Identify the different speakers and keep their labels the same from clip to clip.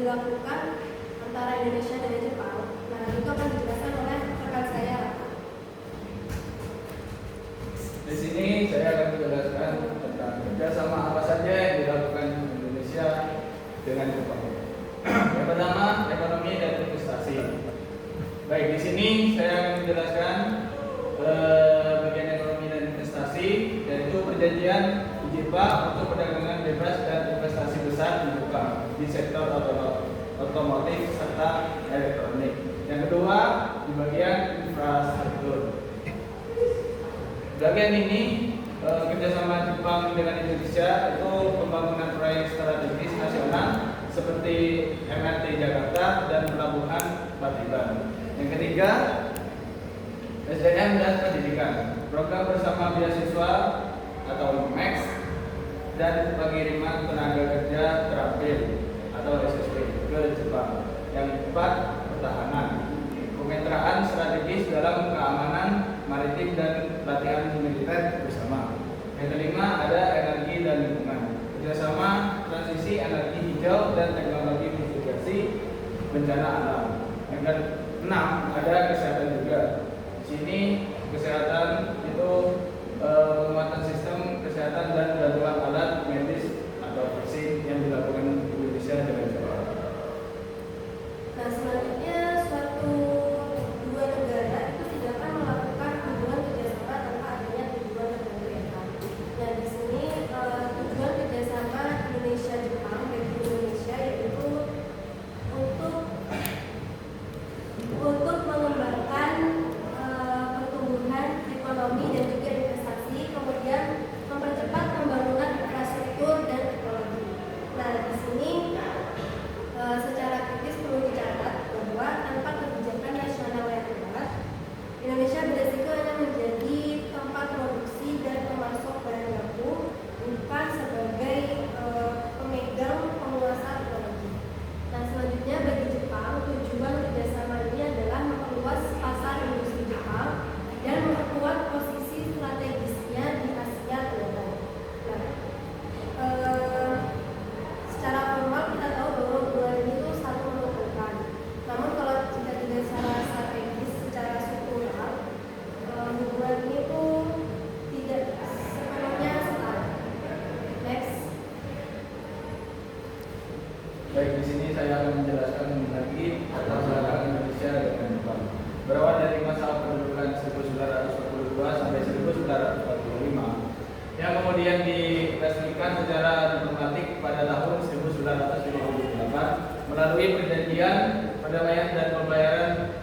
Speaker 1: dilakukan antara Indonesia dan Jepang. Nah, itu akan dijelaskan oleh rekan saya.
Speaker 2: Di sini saya akan menjelaskan tentang kerjasama apa saja yang dilakukan Indonesia dengan Jepang. Yang pertama, ekonomi dan investasi. Baik, di sini saya akan menjelaskan bagian ekonomi dan investasi, yaitu perjanjian di Jepang untuk perdagangan bebas dan investasi besar di Jepang di sektor otomotif serta elektronik. Yang kedua, di bagian infrastruktur. Bagian ini kerjasama Jepang dengan Indonesia itu pembangunan proyek strategis nasional seperti MRT Jakarta dan Pelabuhan Batiban. Yang ketiga, SDM dan pendidikan, program bersama beasiswa atau MAX dan pengiriman tenaga kerja terampil atau SSP ke Jepang. Yang keempat, pertahanan, kemitraan strategis dalam keamanan maritim dan latihan militer bersama. Yang kelima, ada energi dan lingkungan, kerjasama transisi energi hijau dan teknologi mitigasi bencana alam. Yang keenam, ada kesehatan juga. Di sini kesehatan itu penguatan sistem kesehatan dan bantuan alat medis atau vaksin yang dilakukan Indonesia dengan Jepang.
Speaker 1: Nah, selanjutnya suatu dua negara itu tidak akan melakukan hubungan kerjasama tanpa adanya tujuan tertentu. Nah, di sini tujuan kerjasama Indonesia-Jepang bagi Indonesia yaitu untuk mengembangkan pertumbuhan ekonomi dan juga investasi, kemudian mempercepat pembangunan infrastruktur dan teknologi. Nah, di sini secara kritis perlu dicatat bahwa tanpa kebijakan nasional yang kuat, Indonesia beresiko hanya menjadi tempat produksi dan pemasok bahan baku, bukan sebagai pemegang penguasa teknologi. Nah, selanjutnya bagi Jepang, tujuan kerjasama ini adalah memperluas pasar industri Jepang dan memperkuat posisi strategisnya di Asia Tenggara. Nah, secara formal kita tahu bahwa hubungan ini itu satu menguntungkan. Namun kalau jika tidak secara strategis, secara struktural, hubungan ini tuh tidak sepenuhnya setara. Next.
Speaker 2: Baik, di sini saya akan menjelaskan lagi latar belakang Indonesia dengan Jepang. Berawal dari masa pendudukan 1942 sampai 1945, yang kemudian diresmikan secara diplomatik pada tahun 1958 melalui perjanjian perdamaian dan pembayaran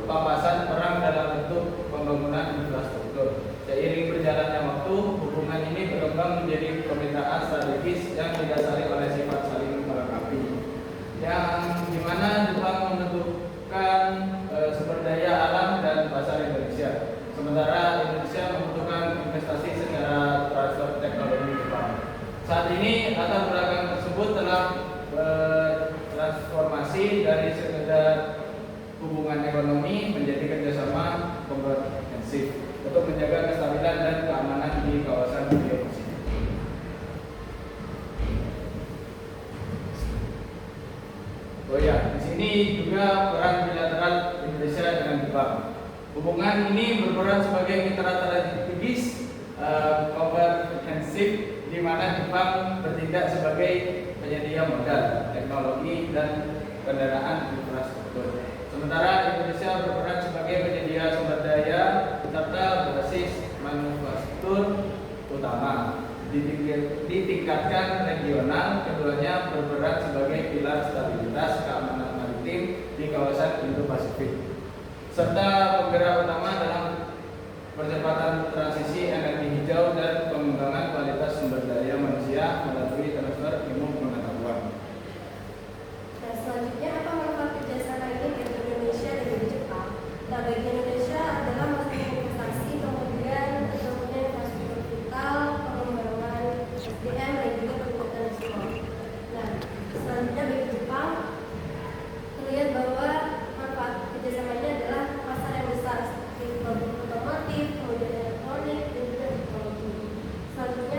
Speaker 2: papasan perang dalam bentuk pembangunan infrastruktur. Seiring berjalannya waktu, hubungan ini berkembang menjadi kemitraan strategis yang didasari oleh sifat saling melengkapi, yang dimana Jepang menentukan sumber daya alam dan pasar Indonesia, sementara Indonesia membutuhkan investasi secara transfer teknologi Jepang. Saat ini latar belakang tersebut telah bertransformasi dari sekedar hubungan ekonomi menjadi kerjasama komprehensif untuk menjaga kestabilan dan keamanan di kawasan Indo-Pasifik. Oh ya, di sini juga peran bilateral Indonesia dengan Jepang. Hubungan ini berperan sebagai mitra strategis komprehensif di mana Jepang bertindak sebagai penyedia modal, teknologi dan kendaraan infrastruktur. Sementara Indonesia berperan sebagai penyedia sumber daya serta basis manufaktur utama. Ditingkatkan regional, keduanya berperan sebagai pilar stabilitas keamanan maritim di kawasan Indo-Pasifik, serta penggerak utama dalam percepatan transisi energi hijau dan pengembangan kualitas sumber daya manusia melalui transfer ilmu pengetahuan.
Speaker 1: Nah, selanjutnya apa manfaat kerjasama ini bagi Indonesia dan bagi Jepang? Nah, bagi Indonesia adalah masalah investasi, kemudian infrastruktur vital, pengembangan SDM dan juga peningkatan ekspor. Nah, selanjutnya bagi Jepang terlihat bahwa manfaat kerjasama ini adalah pasar yang besar seperti produk otomotif, kemudian elektronik dan juga teknologi. Selanjutnya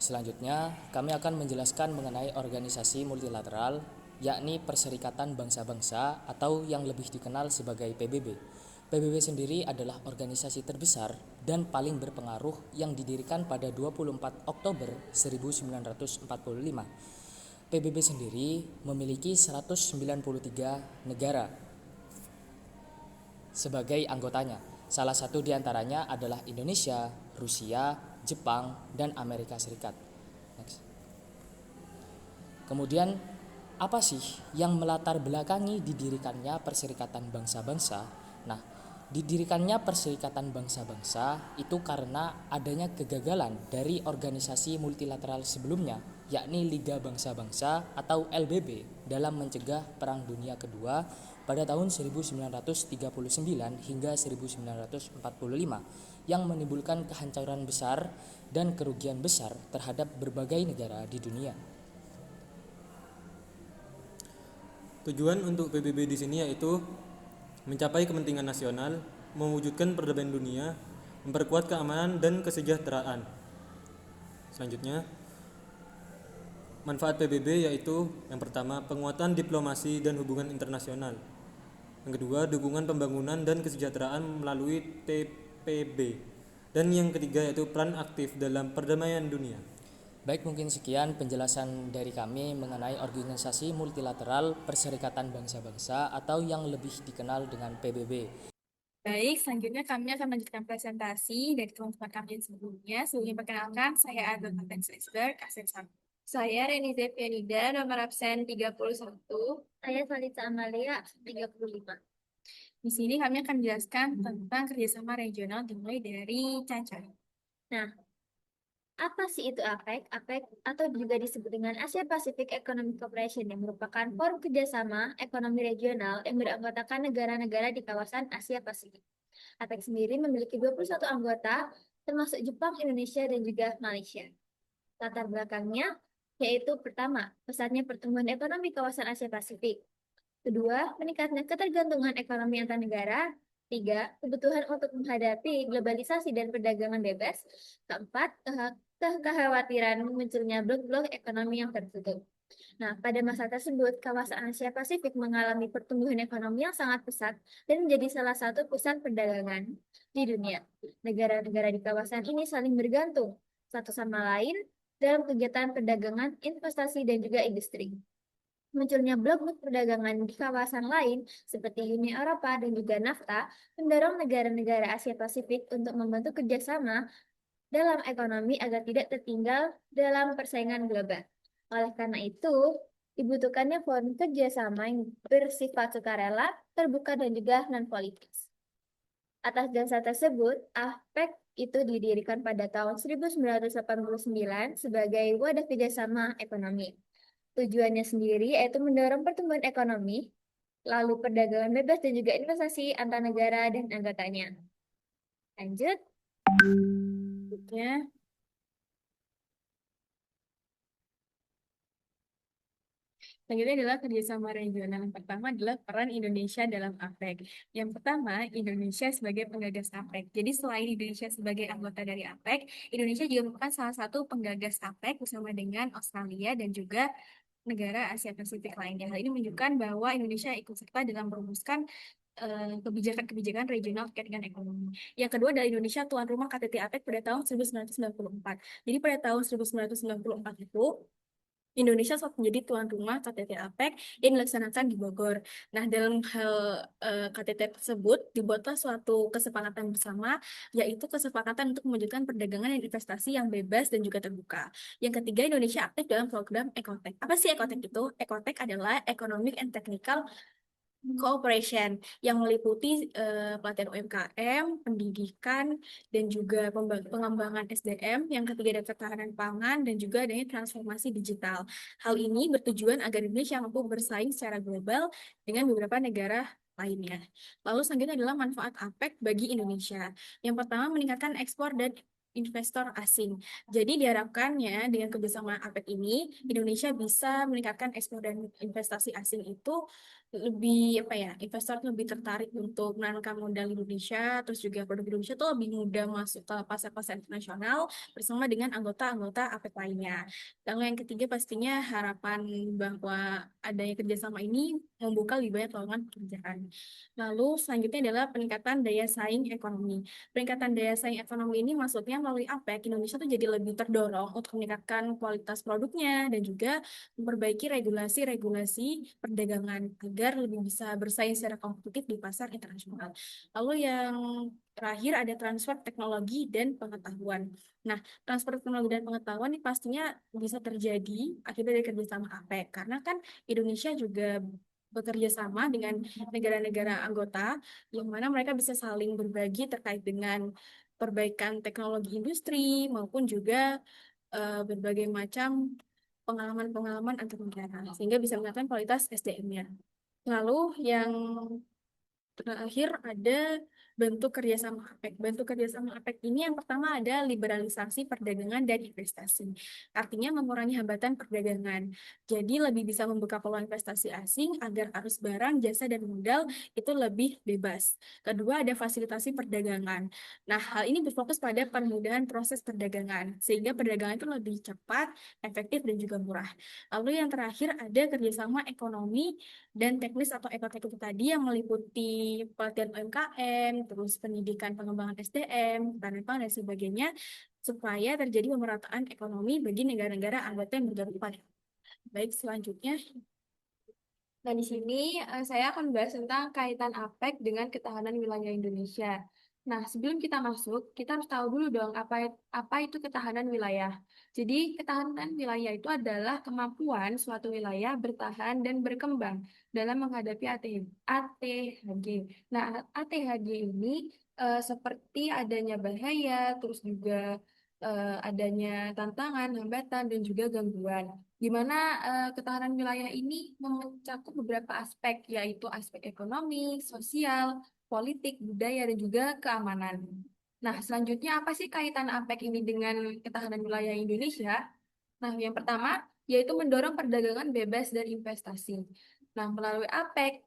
Speaker 3: Selanjutnya, kami akan menjelaskan mengenai organisasi multilateral, yakni Perserikatan Bangsa-Bangsa atau yang lebih dikenal sebagai PBB. PBB sendiri adalah organisasi terbesar dan paling berpengaruh yang didirikan pada 24 Oktober 1945. PBB sendiri memiliki 193 negara sebagai anggotanya. Salah satu di antaranya adalah Indonesia, Rusia, Jepang, dan Amerika Serikat. Next. Kemudian, apa sih yang melatar belakangi didirikannya Perserikatan Bangsa-Bangsa? Nah, didirikannya Perserikatan Bangsa-Bangsa itu karena adanya kegagalan dari organisasi multilateral sebelumnya, yakni Liga Bangsa-Bangsa atau LBB dalam mencegah Perang Dunia Kedua pada tahun 1939 hingga 1945 yang menimbulkan kehancuran besar dan kerugian besar terhadap berbagai negara di dunia.
Speaker 4: Tujuan untuk PBB di sini yaitu mencapai kepentingan nasional, mewujudkan perdamaian dunia, memperkuat keamanan dan kesejahteraan. Selanjutnya, manfaat PBB yaitu yang pertama, penguatan diplomasi dan hubungan internasional. Yang kedua, dukungan pembangunan dan kesejahteraan melalui TPB. Dan yang ketiga yaitu peran aktif dalam perdamaian dunia.
Speaker 3: Baik, mungkin sekian penjelasan dari kami mengenai organisasi multilateral Perserikatan Bangsa-Bangsa atau yang lebih dikenal dengan PBB.
Speaker 5: Baik, selanjutnya kami akan melanjutkan presentasi dari teman-teman kami yang sebelumnya. Sebelumnya perkenalkan, saya Adel Iceberg, absen 1.
Speaker 1: Saya Reni Zefianida, nomor absen 31.
Speaker 6: Saya Salita Amalia, 35.
Speaker 5: Di sini kami akan menjelaskan tentang kerjasama regional dimulai dari Caca.
Speaker 6: Nah, apa sih itu APEC? APEC atau juga disebut dengan Asia Pacific Economic Cooperation yang merupakan forum kerjasama ekonomi regional yang beranggotakan negara-negara di kawasan Asia Pasifik. APEC sendiri memiliki 21 anggota, termasuk Jepang, Indonesia, dan juga Malaysia. Latar belakangnya yaitu pertama, pesatnya pertumbuhan ekonomi kawasan Asia Pasifik. Kedua, meningkatnya ketergantungan ekonomi antar negara. Tiga, kebutuhan untuk menghadapi globalisasi dan perdagangan bebas. Keempat, kekhawatiran munculnya blok-blok ekonomi yang tertutup. Nah, pada masa tersebut, kawasan Asia Pasifik mengalami pertumbuhan ekonomi yang sangat pesat dan menjadi salah satu pusat perdagangan di dunia. Negara-negara di kawasan ini saling bergantung satu sama lain dalam kegiatan perdagangan, investasi, dan juga industri. Munculnya blok-blok perdagangan di kawasan lain seperti Uni Eropa dan juga NAFTA mendorong negara-negara Asia Pasifik untuk membentuk kerjasama dalam ekonomi agar tidak tertinggal dalam persaingan global. Oleh karena itu, dibutuhkannya forum kerjasama yang bersifat sukarela, terbuka, dan juga non-politis. Atas dasar tersebut, APEC itu didirikan pada tahun 1989 sebagai wadah kerjasama ekonomi. Tujuannya sendiri yaitu mendorong pertumbuhan ekonomi, lalu perdagangan bebas dan juga investasi antar negara dan anggotanya. Lanjut.
Speaker 5: Berikutnya, selanjutnya adalah kerjasama regional. Yang pertama adalah peran Indonesia dalam APEC. Yang pertama, Indonesia sebagai penggagas APEC. Jadi selain Indonesia sebagai anggota dari APEC, Indonesia juga merupakan salah satu penggagas APEC bersama dengan Australia dan juga negara Asia Pasifik lainnya. Hal ini menunjukkan bahwa Indonesia ikut serta dalam merumuskan kebijakan-kebijakan regional terkait dengan ekonomi. Yang kedua adalah Indonesia tuan rumah KTT APEC pada tahun 1994. Jadi pada tahun 1994 itu Indonesia sempat menjadi tuan rumah KTT APEC yang dilaksanakan di Bogor. Nah, dalam hal KTT tersebut dibuatlah suatu kesepakatan bersama, yaitu kesepakatan untuk mewujudkan perdagangan dan investasi yang bebas dan juga terbuka. Yang ketiga, Indonesia aktif dalam program Ecotech. Apa sih Ecotech itu? Ecotech adalah Economic and Technical Cooperation yang meliputi pelatihan UMKM, pendidikan, dan juga pengembangan SDM. Yang ketiga ada ketahanan pangan dan juga adanya transformasi digital. Hal ini bertujuan agar Indonesia mampu bersaing secara global dengan beberapa negara lainnya. Lalu selanjutnya adalah manfaat APEC bagi Indonesia. Yang pertama, meningkatkan ekspor dan investor asing. Jadi diharapkannya dengan kerjasama APEC ini, Indonesia bisa meningkatkan ekspor dan investasi asing itu lebih apa ya, investor lebih tertarik untuk menanamkan modal Indonesia, terus juga produk Indonesia tuh lebih mudah masuk ke pasar-pasar internasional bersama dengan anggota-anggota APEC lainnya. Lalu yang ketiga pastinya harapan bahwa adanya kerjasama ini membuka lebih banyak lowongan pekerjaan. Lalu selanjutnya adalah peningkatan daya saing ekonomi. Peningkatan daya saing ekonomi ini maksudnya melalui APEC, Indonesia tuh jadi lebih terdorong untuk meningkatkan kualitas produknya dan juga memperbaiki regulasi-regulasi perdagangan agar lebih bisa bersaing secara kompetitif di pasar internasional. Lalu yang terakhir ada transfer teknologi dan pengetahuan. Nah, transfer teknologi dan pengetahuan ini pastinya bisa terjadi akibat dari kerjasama APEC, karena kan Indonesia juga bekerja sama dengan negara-negara anggota, yang mana mereka bisa saling berbagi terkait dengan perbaikan teknologi industri maupun juga berbagai macam pengalaman-pengalaman antar negara, sehingga bisa meningkatkan kualitas SDM-nya. Lalu yang terakhir ada bentuk kerjasama APEC. Bentuk kerjasama APEC ini yang pertama ada liberalisasi perdagangan dan investasi. Artinya mengurangi hambatan perdagangan. Jadi lebih bisa membuka peluang investasi asing agar arus barang, jasa, dan modal itu lebih bebas. Kedua ada fasilitasi perdagangan. Nah, hal ini berfokus pada permudahan proses perdagangan, sehingga perdagangan itu lebih cepat, efektif, dan juga murah. Lalu yang terakhir ada kerjasama ekonomi dan teknis atau ekotek itu tadi yang meliputi pelatihan UMKM, terus pendidikan pengembangan SDM, tanaman pangan, dan sebagainya, supaya terjadi pemerataan ekonomi bagi negara-negara anggota yang bergabung. Baik, selanjutnya. Nah, di sini saya akan membahas tentang kaitan APEC dengan ketahanan wilayah Indonesia. Nah, sebelum kita masuk, kita harus tahu dulu dong apa itu ketahanan wilayah. Jadi, ketahanan wilayah itu adalah kemampuan suatu wilayah bertahan dan berkembang dalam menghadapi ATHG. Nah, ATHG ini seperti adanya bahaya, terus juga adanya tantangan, hambatan, dan juga gangguan di mana ketahanan wilayah ini mencakup beberapa aspek, yaitu aspek ekonomi, sosial, politik, budaya, dan juga keamanan. Nah, selanjutnya apa sih kaitan APEC ini dengan ketahanan wilayah Indonesia? Nah, yang pertama yaitu mendorong perdagangan bebas dan investasi. Nah, melalui APEC,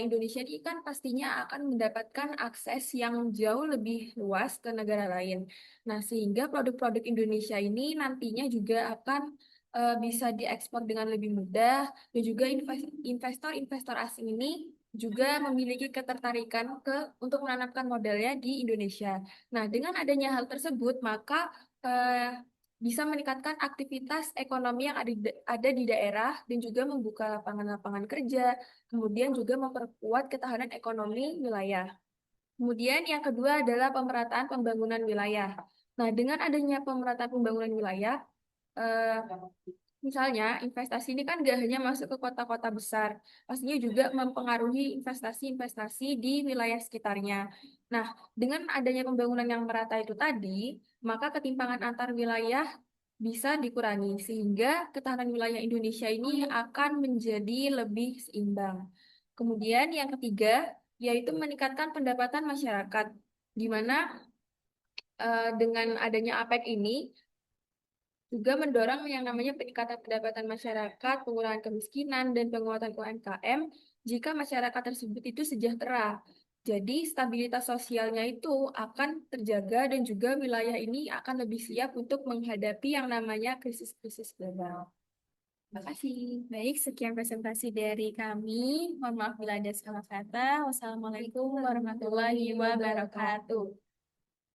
Speaker 5: Indonesia ini kan pastinya akan mendapatkan akses yang jauh lebih luas ke negara lain. Nah, sehingga produk-produk Indonesia ini nantinya juga akan bisa diekspor dengan lebih mudah, dan juga investor-investor asing ini juga memiliki ketertarikan untuk menanamkan modalnya di Indonesia. Nah, dengan adanya hal tersebut, maka bisa meningkatkan aktivitas ekonomi yang ada di daerah dan juga membuka lapangan-lapangan kerja, kemudian juga memperkuat ketahanan ekonomi wilayah. Kemudian yang kedua adalah pemerataan pembangunan wilayah. Nah, dengan adanya pemerataan pembangunan wilayah, eh, misalnya investasi ini kan gak hanya masuk ke kota-kota besar, pastinya juga mempengaruhi investasi-investasi di wilayah sekitarnya. Nah, dengan adanya pembangunan yang merata itu tadi, maka ketimpangan antar wilayah bisa dikurangi, sehingga ketahanan wilayah Indonesia ini akan menjadi lebih seimbang. Kemudian yang ketiga, yaitu meningkatkan pendapatan masyarakat, di mana dengan adanya APEC ini, juga mendorong yang namanya peningkatan pendapatan masyarakat, pengurangan kemiskinan, dan penguatan UMKM jika masyarakat tersebut itu sejahtera. Jadi stabilitas sosialnya itu akan terjaga dan juga wilayah ini akan lebih siap untuk menghadapi yang namanya krisis-krisis global. Terima kasih. Baik, sekian presentasi dari kami. Mohon maaf bila ada salah kata. Wassalamualaikum warahmatullahi wabarakatuh.